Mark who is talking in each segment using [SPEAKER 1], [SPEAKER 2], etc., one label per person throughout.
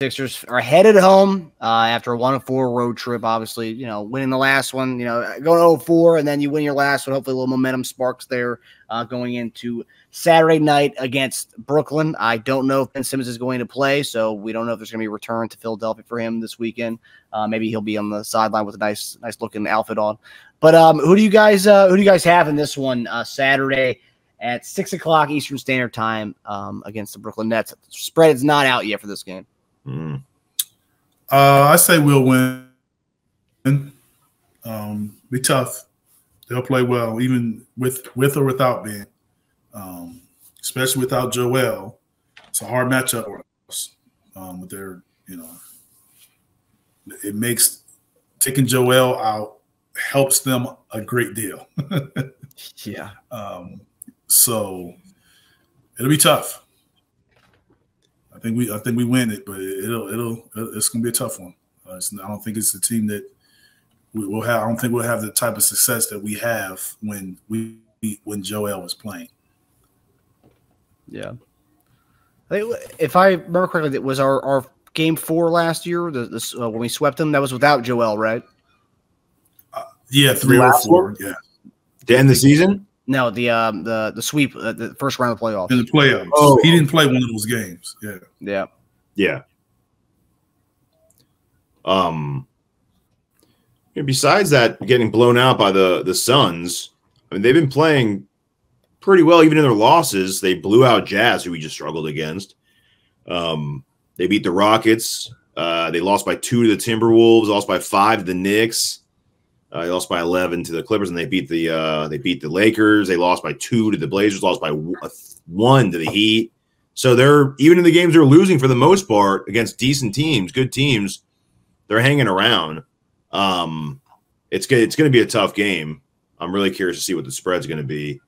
[SPEAKER 1] Sixers are headed home after a 1-4 road trip. Obviously, winning the last one, going 0-4, and then you win your last one. Hopefully, a little momentum sparks there going into Saturday night against Brooklyn. I don't know if Ben Simmons is going to play, so we don't know if there's going to be a return to Philadelphia for him this weekend. Maybe he'll be on the sideline with a nice looking outfit on. But who do you guys have in this one Saturday at 6:00 Eastern Standard Time against the Brooklyn Nets? The spread is not out yet for this game.
[SPEAKER 2] I say we'll win. Be tough. They'll play well, even with or without Ben. Especially without Joel. It's a hard matchup for us. With their, it makes taking Joel out helps them a great deal.
[SPEAKER 1] Yeah.
[SPEAKER 2] So it'll be tough. I think we win it, but it's gonna be a tough one. I don't think it's a team that we will have. I don't think we'll have the type of success that we have when Joel was playing.
[SPEAKER 1] Yeah. If I remember correctly, it was our game 4 last year. When we swept them, that was without Joel, right?
[SPEAKER 2] Yeah, 3 or 4. Yeah.
[SPEAKER 3] To end the season?
[SPEAKER 1] No, the sweep, the first round of the playoffs.
[SPEAKER 2] In the playoffs. Oh, he didn't play one of those games. Yeah.
[SPEAKER 3] Yeah. Besides that, getting blown out by the Suns, I mean, they've been playing pretty well, even in their losses. They blew out Jazz, who we just struggled against. They beat the Rockets. They lost by 2 to the Timberwolves. Lost by 5 to the Knicks. They lost by 11 to the Clippers, and they beat the Lakers. They lost by 2 to the Blazers. Lost by 1 to the Heat. So they're even in the games they're losing for the most part against decent teams, good teams. They're hanging around. It's going to be a tough game. I'm really curious to see what the spread's going to be.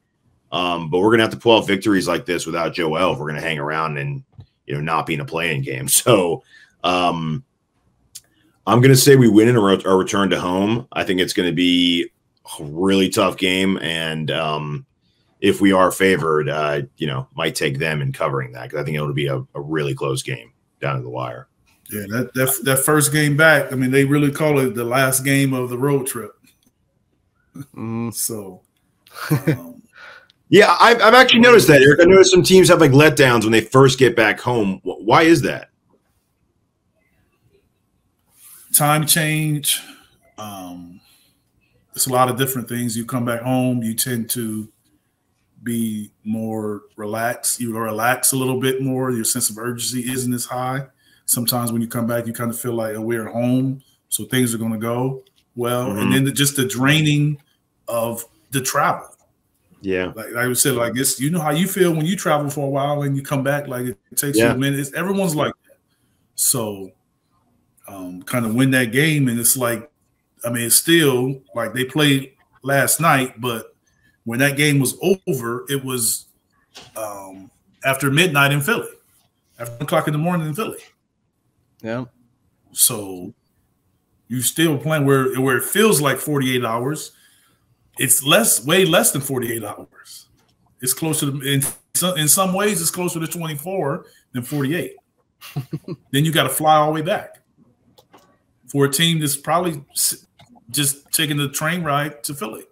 [SPEAKER 3] But we're going to have to pull out victories like this without Joel if we're going to hang around and not be in a play-in game. So I'm going to say we win in our return to home. I think it's going to be a really tough game, and if we are favored, might take them in covering that because I think it'll be a really close game down to the wire.
[SPEAKER 2] Yeah, that first game back, I mean, they really call it the last game of the road trip. So,
[SPEAKER 3] yeah, I've actually noticed that, Eric. I noticed some teams have like letdowns when they first get back home. Why is that?
[SPEAKER 2] Time change. It's a lot of different things. You come back home, you tend to be more relaxed. You relax a little bit more. Your sense of urgency isn't as high. Sometimes when you come back, you kind of feel like we're at home, so things are going to go well. And then just the draining of the travel.
[SPEAKER 3] Yeah.
[SPEAKER 2] Like I said, like this, you know how you feel when you travel for a while and you come back, like it takes you a minute. Everyone's like that. So kind of win that game, and it's like, I mean, it's still like they played last night, but when that game was over, it was after midnight in Philly, after 1 o'clock in the morning in Philly.
[SPEAKER 1] Yeah.
[SPEAKER 2] So you still playing where it feels like 48 hours. It's way less than 48 hours. It's closer to, in some ways, it's closer to 24 than 48. Then you got to fly all the way back for a team that's probably just taking the train ride to Philly.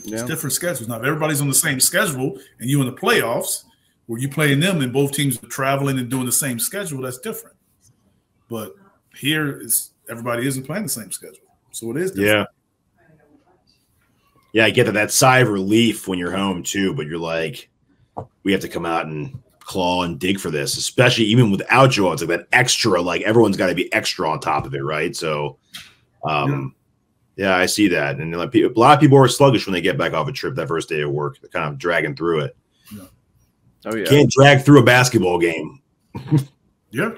[SPEAKER 2] Yeah. It's different schedules. Now, if everybody's on the same schedule and you in the playoffs where you playing them and both teams are traveling and doing the same schedule, that's different. But here, everybody isn't playing the same schedule. So it is different.
[SPEAKER 3] Yeah, I get that sigh of relief when you're home too, but you're like, we have to come out and claw and dig for this, especially even without Joel. It's like that extra, like everyone's got to be extra on top of it, right? So, yeah, I see that. And like, a lot of people are sluggish when they get back off a trip that first day of work. They're kind of dragging through it.
[SPEAKER 1] Oh, yeah.
[SPEAKER 3] Can't drag through a basketball game.
[SPEAKER 2] Yeah.